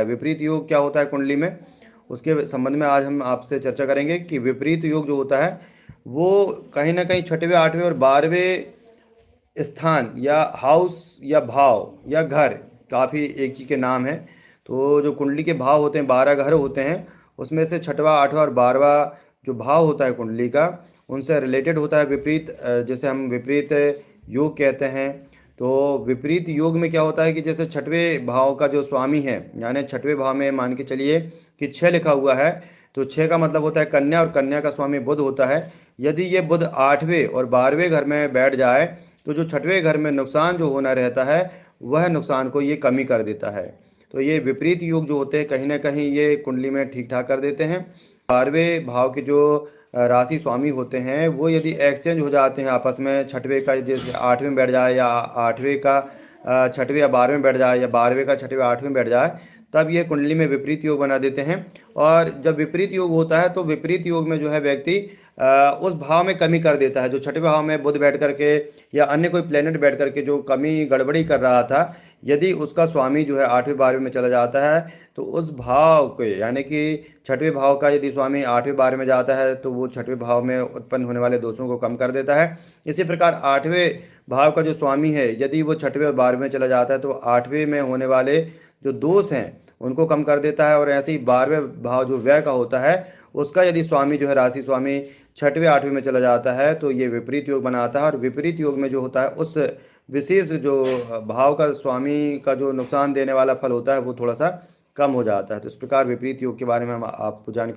विपरीत योग क्या होता है कुंडली में, उसके संबंध में आज हम आपसे चर्चा करेंगे कि विपरीत योग जो होता है वो कहीं ना कहीं छठवें, आठवें और 12वें स्थान या हाउस या भाव या घर, काफ़ी एक ही के नाम है। तो जो कुंडली के भाव होते हैं, 12 घर होते हैं, उसमें से छठवां, आठवां और 12वां जो भाव होता है कुंडली का, उनसे रिलेटेड होता है विपरीत, जैसे हम विपरीत योग कहते हैं। तो विपरीत योग में क्या होता है कि जैसे छठवें भाव का जो स्वामी है, यानी छठवें भाव में मान के चलिए कि 6 लिखा हुआ है, तो 6 का मतलब होता है कन्या, और कन्या का स्वामी बुध होता है। यदि ये बुध 8वें और 12वें घर में बैठ जाए तो जो छठवें घर में नुकसान जो होना रहता है, वह नुकसान को ये कमी कर देता है। तो ये विपरीत योग जो होते हैं कहीं ना कहीं ये कुंडली में ठीक ठाक कर देते हैं। 12वें भाव के जो राशि स्वामी होते हैं वो यदि एक्सचेंज हो जाते हैं आपस में, छठवें का जैसे 8वें में बैठ जाए, या 8वें का छठवें या 12वें में बैठ जाए, या 12वें का छठवें 8वें में बैठ जाए, तब यह कुंडली में विपरीत योग बना देते हैं। और जब विपरीत योग होता है तो विपरीत योग में जो है व्यक्ति उस भाव में कमी कर देता है। जो छठे भाव में बुध बैठ करके या अन्य कोई प्लेनेट बैठ करके जो कमी गड़बड़ी कर रहा था, यदि उसका स्वामी जो है 8वें 12वें में चला जाता है, तो उस भाव के यानी कि छठवें भाव का यदि स्वामी 8वें 12वें में जाता है तो वो छठवें भाव में उत्पन्न होने वाले दोषों को कम कर देता है। इसी प्रकार 8वें भाव का जो स्वामी है यदि वो छठवें और 12वें में चला जाता है तो 8वें में होने वाले जो दोष हैं उनको कम कर देता है। और ऐसे ही 12वें भाव जो व्यय का होता है, उसका यदि स्वामी जो है राशि स्वामी छठवें 8वें में चला जाता है तो ये विपरीत योग बनाता है। और विपरीत योग में जो होता है उस विशेष जो भाव का स्वामी का जो नुकसान देने वाला फल होता है वो थोड़ा सा कम हो जाता है। तो इस प्रकार विपरीत योग के बारे में हम आपको जानकारी